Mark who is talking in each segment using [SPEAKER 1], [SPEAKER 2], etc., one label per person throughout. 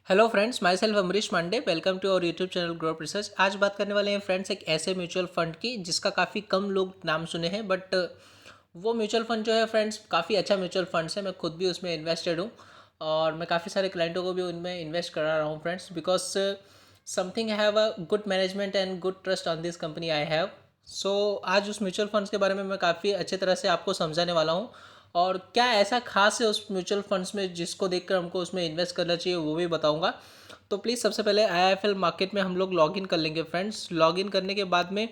[SPEAKER 1] Hello friends, myself Amrish Mande. Welcome to our YouTube channel growth research. आज बात करने वाले हैं फ्रेंड्स एक ऐसे म्यूचुअल फंड की जिसका काफ़ी कम लोग नाम सुने हैं, बट वो म्यूचुअल फंड जो है फ्रेंड्स काफ़ी अच्छा म्यूचुअल फंड्स है। मैं खुद भी उसमें इन्वेस्टेड हूँ और मैं काफ़ी सारे क्लाइंटों को भी उनमें इन्वेस्ट करा रहा हूँ friends, because something have a good management and good trust on this company I have. So आज उस म्यूचुअल फंड्स के बारे में मैं काफ़ी अच्छे तरह से आपको समझाने वाला हूँ और क्या ऐसा खास है उस म्यूचुअल फंड्स में जिसको देखकर हमको उसमें इन्वेस्ट करना चाहिए वो भी बताऊंगा। तो प्लीज़ सबसे पहले आईआईएफएल मार्केट में हम लोग लॉगिन कर लेंगे फ्रेंड्स। लॉगिन करने के बाद में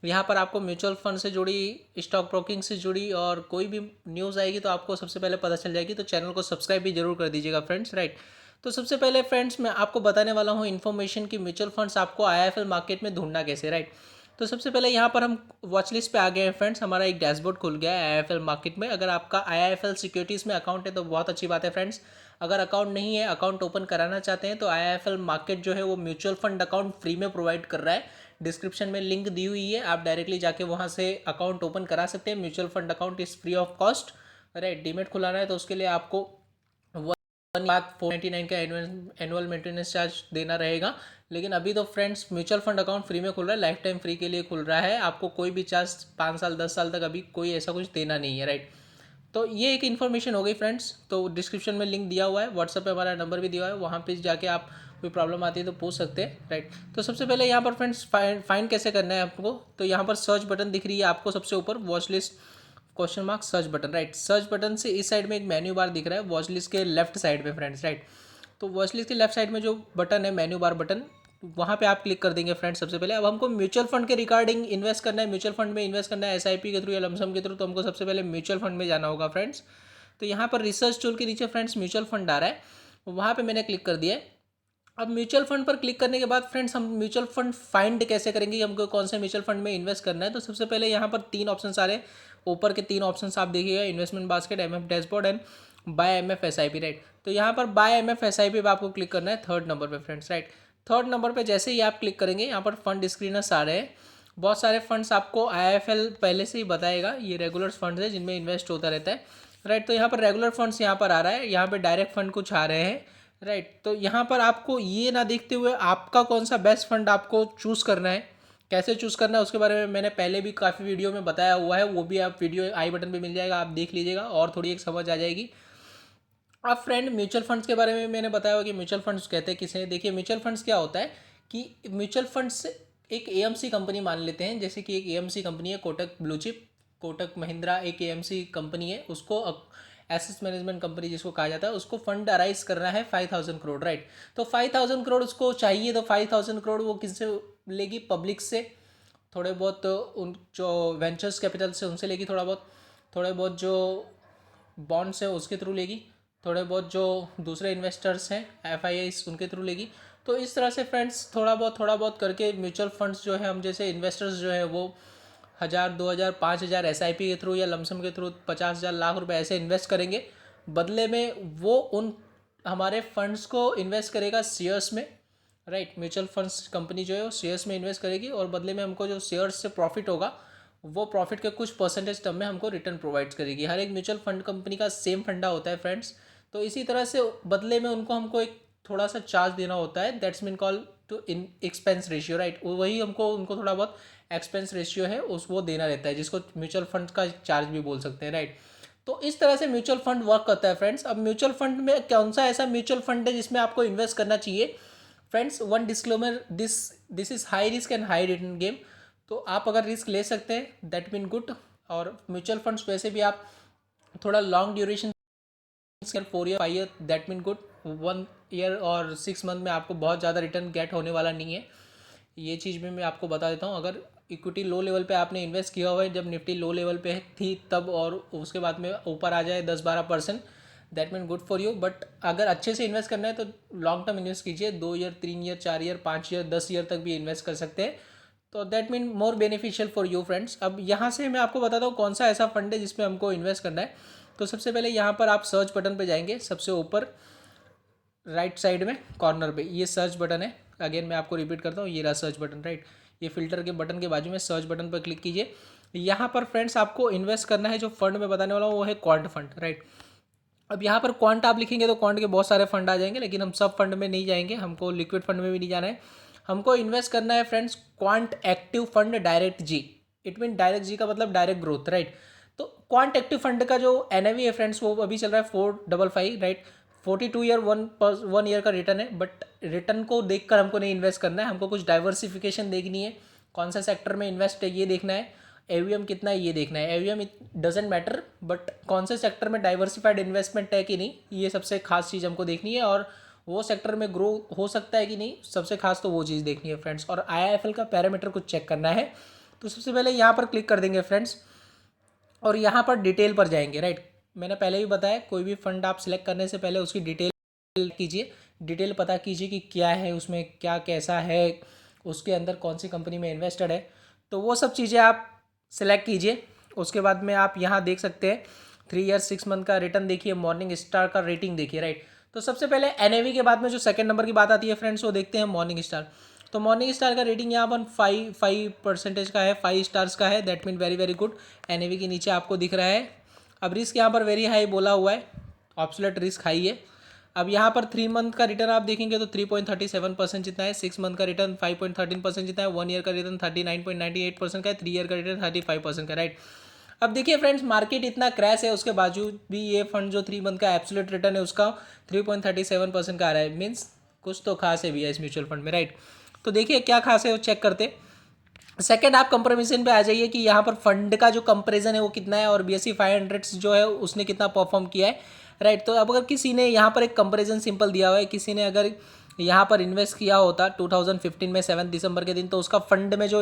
[SPEAKER 1] यहाँ पर आपको म्यूचुअल फंड से जुड़ी, स्टॉक ब्रोकिंग से जुड़ी और कोई भी न्यूज़ आएगी तो आपको सबसे पहले पता चल जाएगी। तो चैनल को सब्सक्राइब भी जरूर कर दीजिएगा फ्रेंड्स, राइट। तो सबसे पहले फ्रेंड्स मैं आपको बताने वाला हूँ इन्फॉर्मेशन की म्यूचुअल फंड्स आपको आईआईएफएल मार्केट में ढूंढना कैसे, राइट। तो सबसे पहले यहाँ पर हम वॉच लिस्ट पे आ गए हैं फ्रेंड्स। हमारा एक डैशबोर्ड खुल गया है आईआईएफएल मार्केट में। अगर आपका आईआईएफएल सिक्योरिटीज़ में अकाउंट है तो बहुत अच्छी बात है फ्रेंड्स। अगर अकाउंट नहीं है, अकाउंट ओपन कराना चाहते हैं, तो आईआईएफएल मार्केट जो है वो म्यूचुअल फंड अकाउंट फ्री में प्रोवाइड कर रहा है। डिस्क्रिप्शन में लिंक दी हुई है, आप डायरेक्टली जाके वहाँ से अकाउंट ओपन करा सकते हैं। Mutual fund account is free of cost, right. Demat खुलाना है तो उसके लिए आपको 1,499 का एनुअल मेंटेनेंस चार्ज देना रहेगा। लेकिन अभी तो friends mutual fund account free में खुल रहा है, लाइफ टाइम फ्री के लिए खुल रहा है। आपको कोई भी चार्ज 5 साल 10 साल तक अभी कोई ऐसा कुछ देना नहीं है, राइट। तो ये एक इन्फॉर्मेशन हो गई फ्रेंड्स। तो डिस्क्रिप्शन में लिंक दिया हुआ है, व्हाट्सएप पे हमारा नंबर भी दिया हुआ है, वहाँ पे जाके आप कोई प्रॉब्लम आती है तो पूछ सकते हैं, राइट। तो सबसे पहले यहाँ पर फ्रेंड्स फाइंड कैसे करना है आपको। तो यहाँ पर सर्च बटन दिख रही है आपको सबसे ऊपर, watch list question mark search button, right. Search button से इस साइड में एक मेन्यू बार दिख रहा है वॉच लिस्ट के लेफ्ट साइड में फ्रेंड्स, राइट। तो वॉच लिस्ट के लेफ्ट साइड में जो बटन है मेन्यू बार बटन, वहाँ पे आप क्लिक कर देंगे फ्रेंड्स। सबसे पहले अब हमको म्यूचुअल फंड के रिगार्डिंग इन्वेस्ट करना है, म्यूचुअल फंड में इन्वेस्ट करना है एसआईपी के थ्रू या लमसम के थ्रू, तो हमको सबसे पहले म्यूचुअल फंड में जाना होगा फ्रेंड्स। तो यहाँ पर रिसर्च टूल के नीचे फ्रेंड्स म्यूचुअल फंड आ रहा है, वहाँ पे मैंने क्लिक कर दिया है। अब म्यूचुअल फंड पर क्लिक करने के बाद फ्रेंड्स हम म्यूचुअल फंड फाइंड कैसे करेंगे, हमको कौन से म्यूचुअल फंड में इन्वेस्ट करना है। तो सबसे पहले यहाँ पर 3 ऑप्शन आ रहे हैं, ऊपर के 3 ऑप्शन आप देखिएगा, investment basket, MF dashboard and buy MF SIP, right. तो यहाँ पर बाय एमएफ एसआईपी पे आपको क्लिक करना है थर्ड नंबर पे फ्रेंड्स, राइट। थर्ड नंबर पे जैसे ही आप क्लिक करेंगे यहाँ पर फंड स्क्रीनर्स आ रहे हैं। बहुत सारे फंड्स आपको आईएफएल पहले से ही बताएगा, ये रेगुलर फंड्स है जिनमें इन्वेस्ट होता रहता है, राइट। तो यहाँ पर रेगुलर फंड्स यहाँ पर आ रहा है, यहाँ पर डायरेक्ट फंड कुछ आ रहे हैं, राइट। तो यहाँ पर आपको ये ना देखते हुए आपका कौन सा बेस्ट फंड आपको चूज़ करना है, कैसे चूज़ करना है उसके बारे में मैंने पहले भी काफ़ी वीडियो में बताया हुआ है, वो भी आप वीडियो आई बटन पे मिल जाएगा, आप देख लीजिएगा और थोड़ी एक समझ आ जाएगी। अब फ्रेंड म्यूचुअल फंड्स के बारे में मैंने बताया हुआ कि म्यूचुअल फंड्स कहते हैं किसे। देखिए म्यूचुअल फंड्स क्या होता है कि म्यूचुअल फंड्स एक एएमसी कंपनी मान लेते हैं, जैसे कि एक एएमसी कंपनी है कोटक ब्लू चिप, कोटक महिंद्रा एक एएमसी कंपनी है, उसको एसेट मैनेजमेंट कंपनी जिसको कहा जाता है, उसको फंड अराइज करना है 5,000 करोड़, राइट। तो 5,000 करोड़ उसको चाहिए, तो 5,000 करोड़ वो किससे लेगी, पब्लिक से, थोड़े बहुत उन जो वेंचर्स कैपिटल से उनसे लेगी, थोड़े बहुत जो बॉन्ड्स है उसके थ्रू लेगी, थोड़े बहुत जो दूसरे इन्वेस्टर्स हैं एफआईआईस उनके थ्रू लेगी। तो इस तरह से फ्रेंड्स थोड़ा बहुत करके म्यूचुअल फंड्स जो है, हम जैसे इन्वेस्टर्स जो है वो 1,000 2,000 5,000 एसआईपी के थ्रू या लमसम के थ्रू 50,000 लाख रुपए ऐसे इन्वेस्ट करेंगे। बदले में वो उन हमारे फंड्स को इन्वेस्ट करेगा शेयर्स में, राइट। म्यूचुअल फंड्स कंपनी जो है वो शेयर्स में इन्वेस्ट करेगी और बदले में हमको जो शेयर्स से प्रॉफिट होगा वो प्रॉफिट के कुछ परसेंटेज टर्म में हमको रिटर्न प्रोवाइड करेगी। हर एक म्यूचुअल फंड कंपनी का सेम फंडा होता है फ्रेंड्स। तो इसी तरह से बदले में उनको हमको एक थोड़ा सा चार्ज देना होता है, that's mean call to in expense ratio, right. वही हमको उनको थोड़ा बहुत एक्सपेंस रेशियो है उस वो देना रहता है, जिसको म्यूचुअल फंड का चार्ज भी बोल सकते हैं, राइट। तो इस तरह से म्यूचुअल फंड वर्क करता है फ्रेंड्स। अब म्यूचुअल फंड में कौन सा ऐसा म्यूचुअल फंड है जिसमें आपको इन्वेस्ट करना चाहिए friends. One disclaimer, this is high risk and high return game. तो आप अगर रिस्क ले सकते हैं दैट मीन गुड। और म्यूचुअल फंड्स वैसे भी आप थोड़ा long duration 4 year 5 year that mean good, 1 year और 6 मंथ में आपको बहुत ज़्यादा रिटर्न गेट होने वाला नहीं है। ये चीज़ में मैं आपको बता देता हूँ। अगर इक्विटी लो लेवल पे आपने इन्वेस्ट किया हुआ है जब निफ्टी लो लेवल पे थी तब, और उसके बाद में ऊपर आ जाए 10-12%, that mean good for you. But अगर अच्छे से इन्वेस्ट करना है तो लॉन्ग टर्म इन्वेस्ट कीजिए, 2 year 3 year 4 year 5 year 10 year तक भी इन्वेस्ट कर सकते हैं। तो that mean more beneficial for you friends. अब यहाँ से मैं आपको बताता हूँ कौन सा ऐसा फंड है जिसमें हमको इन्वेस्ट करना है। तो सबसे पहले यहाँ पर आप सर्च बटन पर जाएंगे, सबसे ऊपर राइट साइड में कॉर्नर पे ये सर्च बटन है। अगेन मैं आपको रिपीट करता हूँ, ये रहा सर्च बटन, राइट। ये फिल्टर के बटन के बाजू में सर्च बटन पर क्लिक कीजिए। यहाँ पर फ्रेंड्स आपको इन्वेस्ट करना है, जो फंड में बताने वाला हूँ वो है क्वांट फंड, राइट। अब यहाँ पर क्वांट आप लिखेंगे तो क्वांट के बहुत सारे फंड आ जाएंगे, लेकिन हम सब फंड में नहीं जाएंगे, हमको लिक्विड फंड में भी नहीं जाना है, हमको इन्वेस्ट करना है friends quant active fund direct G. It mean direct G का मतलब डायरेक्ट ग्रोथ, राइट। तो क्वांट एक्टिव फंड का जो एनएवी है फ्रेंड्स वो अभी चल रहा है 455, राइट। 42 ईयर 1 ईयर का रिटर्न है, बट रिटर्न को देखकर हमको नहीं इन्वेस्ट करना है, हमको कुछ डाइवर्सिफिकेशन देखनी है, कौन सा सेक्टर में इन्वेस्ट है ये देखना है, एवीएम कितना है ये देखना है। AVM it doesn't matter, but कौन से सेक्टर में डाइवर्सिफाइड इन्वेस्टमेंट है कि नहीं, ये सबसे खास चीज़ हमको देखनी है, और वो सेक्टर में ग्रो हो सकता है कि नहीं, सबसे खास तो वो चीज़ देखनी है फ्रेंड्स। और आईआईएफएल का पैरामीटर कुछ चेक करना है, तो सबसे पहले यहाँ पर क्लिक कर देंगे फ्रेंड्स, और यहाँ पर डिटेल पर जाएंगे, राइट। मैंने पहले भी बताया कोई भी फंड आप सिलेक्ट करने से पहले उसकी डिटेल कीजिए, डिटेल पता कीजिए कि क्या है उसमें, क्या कैसा है, उसके अंदर कौन सी कंपनी में इन्वेस्टेड है, तो वो सब चीज़ें आप सिलेक्ट कीजिए। उसके बाद में आप यहाँ देख सकते हैं 3 ईयर 6 मंथ का रिटर्न देखिए, मॉर्निंग स्टार का रेटिंग देखिए, राइट। तो सबसे पहले एनएवी के बाद में जो सेकंड नंबर की बात आती है फ्रेंड्स, वो देखते हैं मॉर्निंग स्टार। तो मॉर्निंग स्टार का रेटिंग यहाँ पर 5% का है, 5 स्टार्स का है, that mean very very good. NAV के नीचे आपको दिख रहा है। अब रिस्क यहाँ पर वेरी हाई बोला हुआ है, ऑब्सोल्यूट रिस्क हाई है। अब यहाँ पर 3 मंथ का रिटर्न आप देखेंगे तो 3.37% जितना है, 6 मंथ का रिटर्न 5.13% जितना है, 1 ईयर का रिटर्न 39.98% का है, 3 ईयर का रिटर्न 35% का, राइट। अब देखिए फ्रेंड्स, मार्केट इतना क्रैश है, उसके बावजूद भी ये फंड जो 3 मंथ का एब्सोल्यूट रिटर्न है उसका 3.37% का आ रहा है, मीन्स कुछ तो खास है भैया इस म्यूचुअल फंड में, राइट। तो देखिए क्या खास है वो चेक करते। सेकंड आप कंपैरिजन पे आ जाइए कि यहाँ पर फंड का जो कंपैरिजन है वो कितना है, और BSE 500 जो है उसने कितना परफॉर्म किया है, राइट। तो अब अगर किसी ने यहाँ पर एक कंपैरिजन सिंपल दिया हुआ है, किसी ने अगर यहाँ पर इन्वेस्ट किया होता 2015 में 7 दिसंबर के दिन, तो उसका फंड में जो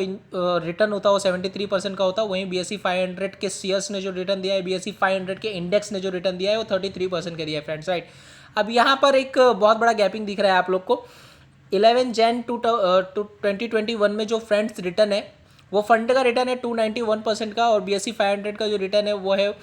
[SPEAKER 1] रिटर्न होता है वो 73% का होता है। वहीं BSE 500 के शेयर्स ने जो रिटर्न दिया है, BSE 500 के इंडेक्स ने जो रिटर्न दिया है वो 33% का दिया है फ्रेंड्स, राइट। अब यहाँ पर एक बहुत बड़ा गैपिंग दिख रहा है आप लोग को। 11 जैन 2021 में जो फ्रेंड्स रिटर्न है वो फंड का रिटर्न है 291% का, और BSE 500 का जो रिटर्न है वो है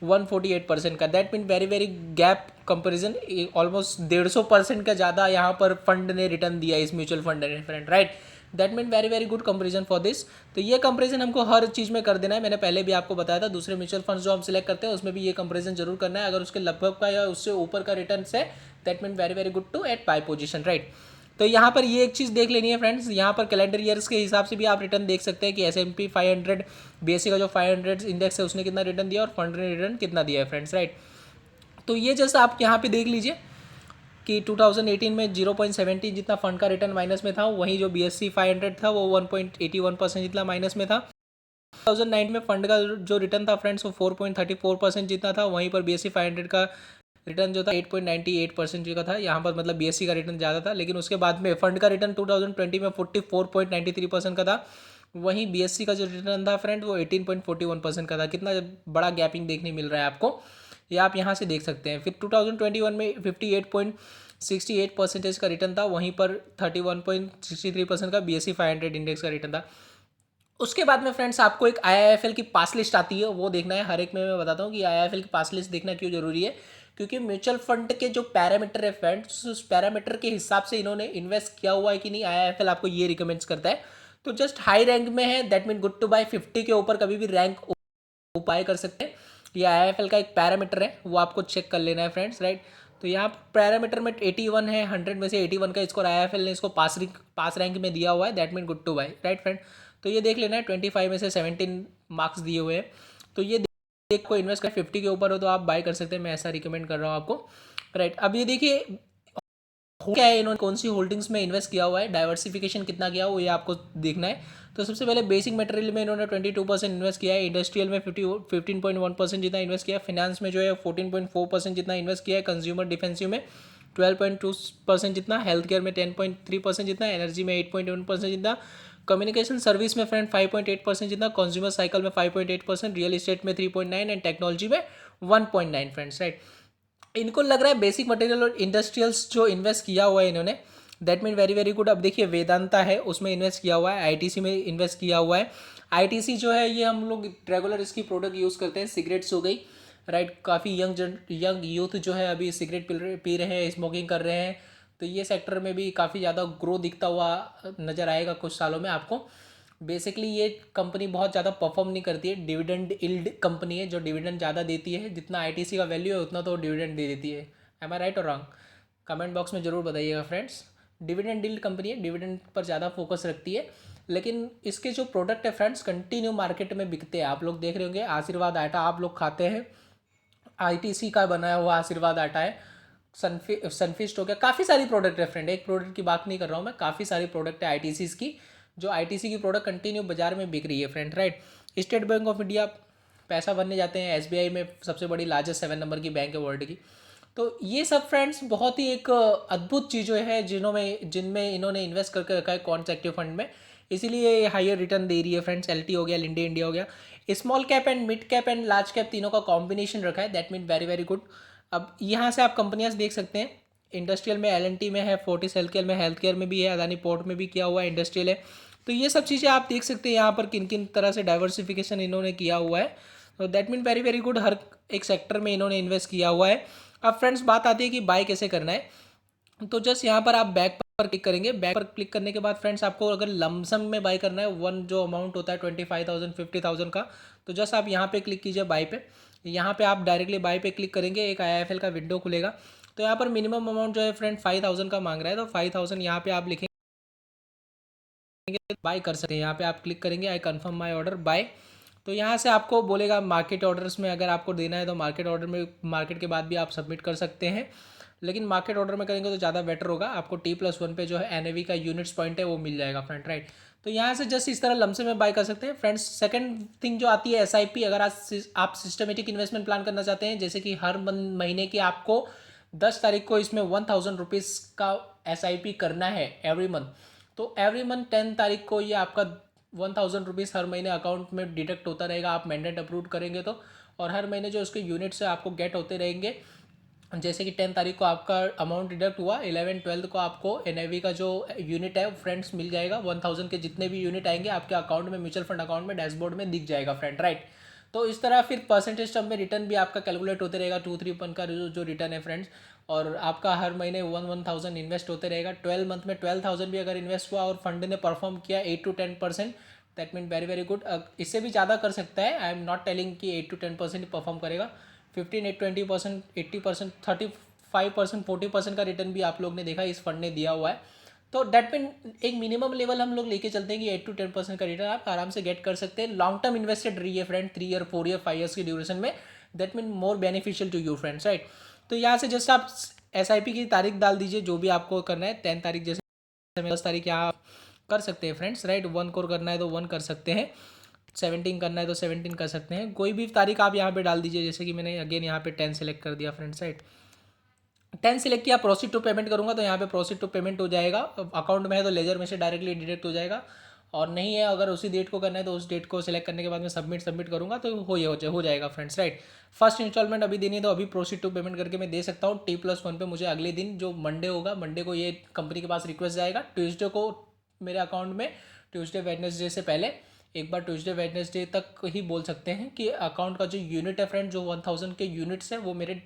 [SPEAKER 1] 148% का। That mean very very gap comparison, almost 150% का ज़्यादा यहाँ पर फंड ने रिटर्न दिया इस म्यूचुअल फंड ने friend, right. That mean very very good comparison for this. तो ये कंपैरिजन हमको हर चीज़ में कर देना है, मैंने पहले भी आपको बताया था। दूसरे म्यूचुअल फंड्स जो हम सिलेक्ट करते हैं उसमें भी ये कंपैरिजन जरूर करना है, अगर उसके लगभग का या उससे ऊपर का रिटर्न है that mean very very good to at buy position, right. तो यहाँ पर ये एक चीज़ देख लेनी है फ्रेंड्स, यहाँ पर कैलेंडर ईयर्स के हिसाब से भी आप रिटर्न देख सकते हैं कि S&P 500 BSE का जो 500 इंडेक्स है उसने कितना रिटर्न दिया और फंड ने रिटर्न कितना दिया है फ्रेंड्स, राइट। तो ये जस्ट आप यहाँ पे देख लीजिए कि 2018 में 0.70 जितना फंड का रिटर्न माइनस में था, वहीं जो BSE 500 था वो 1.81% जितना माइनस में था। 2009 में फंड का जो रिटर्न था फ्रेंड्स वो 4.34% जितना था, वहीं पर BSE 500 का रिटर्न जो था 8.98% का था। यहाँ पर मतलब BSE का रिटर्न ज़्यादा था, लेकिन उसके बाद में फंड का रिटर्न 2020 में 44.93% का था, वहीं BSE का जो रिटर्न था फ्रेंड वो 18.41% का था। कितना बड़ा गैपिंग देखने मिल रहा है आपको, ये आप यहाँ से देख सकते हैं। फिर 2021 में 58.68% का रिटर्न था, वहीं पर 31.63% का BSE 500 इंडेक्स का रिटर्न था। उसके बाद में फ्रेंड्स आपको एक IIFL की पास लिस्ट आती है, वो देखना है। हर एक में मैं बताता हूँ कि IIFL की पास लिस्ट देखना क्यों जरूरी है, क्योंकि म्यूचुअल फंड के जो पैरामीटर है फ्रेंड्स, उस पैरामीटर के हिसाब से इन्होंने इन्वेस्ट किया हुआ है कि नहीं, IIFL आपको ये रिकमेंड्स करता है। तो जस्ट हाई रैंक में है that mean good to buy, 50 के ऊपर कभी भी रैंक उपाय कर सकते हैं। ये IIFL का एक पैरामीटर है, वो आपको चेक कर लेना है फ्रेंड्स, राइट। तो यहाँ पैरामीटर में 81 है, 100 में से 81 का स्कोर IIFL ने इसको पास रैंक में दिया हुआ है, that mean good to buy, right friend. तो ये देख लेना है, 25 में से 17 मार्क्स दिए हुए हैं। तो ये देख को इन्वेस्ट कर 50 के ऊपर हो तो आप बाय कर सकते हैं, मैं ऐसा रिकमेंड कर रहा हूँ आपको, राइट। अब ये देखिए क्या है, इन्होंने कौन सी होल्डिंग्स में इन्वेस्ट किया हुआ है, डाइवर्सिफिकेशन कितना किया वो ये आपको देखना है। तो सबसे पहले बेसिक मटेरियल में इन्होंने 22% इन्वेस्ट किया है, इंडस्ट्रियल में 15.1% जितना इन्वेस्ट किया है, फाइनेंस में जो है 14.4% जितना इन्वेस्ट किया है, कंज्यूमर डिफेंसिव में 12.2% जितना, हेल्थ केयर में 10.3% जितना, एनर्जी में 8.1% जितना, कम्युनिकेशन सर्विस में फ्रेंड 5.8% जितना, कंज्यूमर साइकिल में 5.8%, रियल एस्टेट में 3.9 एंड टेक्नोलॉजी में 1.9 फ्रेंड्स, राइट। इनको लग रहा है बेसिक मटेरियल और इंडस्ट्रियल्स जो इन्वेस्ट किया हुआ है इन्होंने, that mean very very good. अब देखिए वेदांता है उसमें इन्वेस्ट किया हुआ है, आईटीसी में इन्वेस्ट किया हुआ है। आईटीसी जो है ये हम लोग रेगुलर इसकी प्रोडक्ट यूज़ करते हैं, सिगरेट्स हो गई, राइट। काफ़ी यंग यूथ जो है अभी सिगरेट पी रहे हैं, स्मोकिंग कर रहे हैं, तो ये सेक्टर में भी काफ़ी ज़्यादा ग्रो दिखता हुआ नज़र आएगा कुछ सालों में आपको। बेसिकली ये कंपनी बहुत ज़्यादा परफॉर्म नहीं करती है, डिविडेंड इल्ड कंपनी है जो डिविडेंड ज़्यादा देती है, जितना आईटीसी का वैल्यू है उतना तो डिविडेंड दे देती है। एम आई राइट और रॉन्ग? कमेंट बॉक्स में ज़रूर बताइएगा फ्रेंड्स। डिविडेंड इल्ड कंपनी है, डिविडेंड पर ज़्यादा फोकस रखती है, लेकिन इसके जो प्रोडक्ट है फ्रेंड्स कंटिन्यू मार्केट में बिकते हैं। आप लोग देख रहे होंगे आशीर्वाद आटा आप लोग खाते हैं, आईटीसी का बनाया हुआ आशीर्वाद आटा है, सनफिस्ट हो गया, काफ़ी सारी प्रोडक्ट है फ्रेंड, एक प्रोडक्ट की बात नहीं कर रहा हूँ मैं, काफ़ी सारी प्रोडक्ट है आईटीसी की, जो आईटीसी की प्रोडक्ट कंटिन्यू बाजार में बिक रही है friend, right. State bank of India पैसा भरने जाते हैं, एसबीआई में सबसे बड़ी लार्जेस्ट 7 नंबर की बैंक है वर्ल्ड की। तो ये सब फ्रेंड्स बहुत ही एक अद्भुत चीज़ें हैं जिनमें इन्होंने इन्वेस्ट करके रखा है कॉन्स एक्टिव फंड में, इसीलिए हायर रिटर्न दे रही है फ्रेंड्स। एलटी हो गया, लिंडे इंडिया हो गया, small cap and mid cap and large cap तीनों का कॉम्बिनेशन रखा है, that mean very very good. अब यहाँ से आप कंपनियाँ देख सकते हैं, इंडस्ट्रियल में एलएनटी में है, फोर्टिस हेल्थ केयर में भी है, अदानी पोर्ट में भी किया हुआ है, इंडस्ट्रियल है। तो ये सब चीज़ें आप देख सकते हैं यहाँ पर किन किन तरह से डाइवर्सिफिकेशन इन्होंने किया हुआ है। तो that mean very very good, हर एक सेक्टर में इन्होंने इन्वेस्ट किया हुआ है। अब फ्रेंड्स बात आती है कि बाय कैसे करना है, तो जस्ट यहाँ पर आप बैक पर क्लिक करेंगे। बैक पर क्लिक करने के बाद फ्रेंड्स आपको अगर लमसम में बाय करना है, वन जो अमाउंट होता है 25,000 50,000 का, तो जस्ट आप यहाँ पे क्लिक कीजिए बाय पे। यहाँ पे आप डायरेक्टली बाय पे क्लिक करेंगे, एक आईएफएल का विंडो खुलेगा। तो यहाँ पर मिनिमम अमाउंट जो है फ्रेंड 5,000 का मांग रहा है, तो 5,000 यहाँ पे आप लिखेंगे, बाय कर सकते हैं। यहाँ पे आप क्लिक करेंगे I confirm my order by. तो यहाँ से आपको बोलेगा मार्केट ऑर्डर्स में अगर आपको देना है तो मार्केट ऑर्डर में, मार्केट के बाद भी आप सबमिट कर सकते हैं, लेकिन मार्केट ऑर्डर में करेंगे तो ज़्यादा बेटर होगा। आपको T+1 पे जो है एनएवी का यूनिट्स पॉइंट है वो मिल जाएगा फ्रेंड, राइट। तो यहाँ से जस्ट इस तरह लमसे में बाय कर सकते हैं फ्रेंड्स। सेकंड थिंग जो आती है एसआईपी, अगर आप सिस्टमेटिक इन्वेस्टमेंट प्लान करना चाहते हैं, जैसे कि हर महीने की आपको 10 तारीख को इसमें 1,000 रुपीज़ का एसआईपी करना है एवरी मंथ, तो एवरी मंथ 10 तारीख को ये आपका 1,000 रुपीज़ हर महीने अकाउंट में डिडक्ट होता रहेगा, आप मैंडेट अप्रूव करेंगे तो। और हर महीने जो उसके यूनिट्स है आपको गेट होते रहेंगे, जैसे कि 10 तारीख को आपका अमाउंट डिडक्ट हुआ, 11 12 को आपको एनआईवी का जो यूनिट है फ्रेंड्स मिल जाएगा। 1,000 के जितने भी यूनिट आएंगे आपके अकाउंट में, म्यूचुअल फंड अकाउंट में डैशबोर्ड में दिख जाएगा फ्रेंड, राइट। तो इस तरह फिर परसेंटेज टर्म में रिटर्न भी आपका कैलकुलेट होते रहेगा, 2-3 का जो रिटर्न है फ्रेंड्स। और आपका हर महीने 1,000 इन्वेस्ट होते रहेगा, 12 मंथ में 12,000 भी अगर इन्वेस्ट हुआ और फंड ने परफॉर्म किया 8 to 10%, that mean very very good. इससे भी ज़्यादा कर सकता है, आई एम नॉट टेलिंग कि 8 to 10% ही परफॉर्म करेगा। 15 20% 80% 35% 40% का रिटर्न भी आप लोग ने देखा इस फंड ने दिया हुआ है। तो दैट मीन एक मिनिमम लेवल हम लोग लेके चलते हैं कि 8 to 10% का रिटर्न आप आराम से गेट कर सकते हैं। लॉन्ग टर्म इन्वेस्टेड रहिए फ्रेंड, 3 ईयर 4 ईयर 5 ईयर्स की ड्यूरेशन में, that mean more beneficial to you friends, right. तो यहाँ से जस्ट आप एसआईपी की तारीख डाल दीजिए जो भी आपको करना है, 10 तारीख जैसे 10 तारीख यहाँ कर सकते हैं फ्रेंड्स, राइट। 1 करोड़ करना है तो 1 कर सकते हैं, 17 करना है तो 17 कर सकते हैं, कोई भी तारीख आप यहाँ पे डाल दीजिए। जैसे कि मैंने अगेन यहाँ पे 10 सेलेक्ट कर दिया फ्रेंड्स, राइट। 10 सिलेक्ट किया, प्रोसीड टू पेमेंट करूंगा तो यहाँ पे प्रोसीड टू पेमेंट हो जाएगा। अकाउंट में है तो लेजर में से डायरेक्टली डिडक्ट हो जाएगा, और नहीं है अगर उसी डेट को करना है तो उस डेट को सिलेक्ट करने के बाद में सबमिट करूंगा तो हो जाएगा फ्रेंड्स, राइट। फर्स्ट इंस्टॉलमेंट अभी देनी है तो अभी प्रोसीड टू पेमेंट करके मैं दे सकता हूँ। T+1 पे मुझे अगले दिन जो मंडे होगा, मंडे को ये कंपनी के पास रिक्वेस्ट जाएगा, ट्यूसडे को मेरे अकाउंट में, ट्यूसडे वेडनेसडे से पहले एक बार ट्यूसडे वेडनेसडे तक ही बोल सकते हैं कि अकाउंट का जो यूनिट है फ्रेंड, जो 1,000 के यूनिट्स है वो मेरे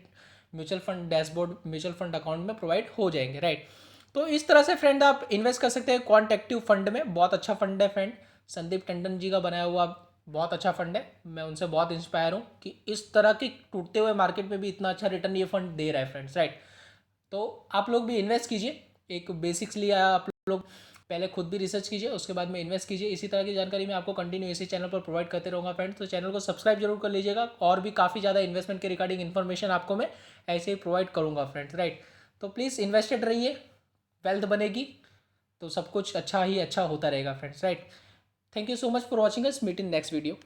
[SPEAKER 1] mutual fund dashboard mutual fund account में प्रोवाइड हो जाएंगे, राइट। तो इस तरह से फ्रेंड आप इन्वेस्ट कर सकते हैं क्वांट एक्टिव फंड में, बहुत अच्छा फंड है फ्रेंड, संदीप टंडन जी का बनाया हुआ बहुत अच्छा फंड है। मैं उनसे बहुत इंस्पायर हूँ कि इस तरह की टूटते हुए मार्केट में भी इतना अच्छा रिटर्न ये फंड दे रहा है फ्रेंड्स, राइट। तो आप लोग भी इन्वेस्ट कीजिए, एक बेसिक्स लिया आप लोग, पहले खुद भी रिसर्च कीजिए उसके बाद में इन्वेस्ट कीजिए। इसी तरह की जानकारी मैं आपको कंटिन्यू इसी चैनल पर प्रोवाइड करते रहूँगा फ्रेंड्स, तो चैनल को सब्सक्राइब जरूर कर लीजिएगा, और भी काफ़ी ज़्यादा इन्वेस्टमेंट के रिगार्डिंग इन्फॉर्मेशन आपको मैं ऐसे ही प्रोवाइड करूँगा फ्रेंड्स, राइट। तो प्लीज़ इन्वेस्टेड रहिए, वेल्थ बनेगी तो सब कुछ अच्छा ही अच्छा होता रहेगा friends, right. Thank you so much for watching us, meet in next video.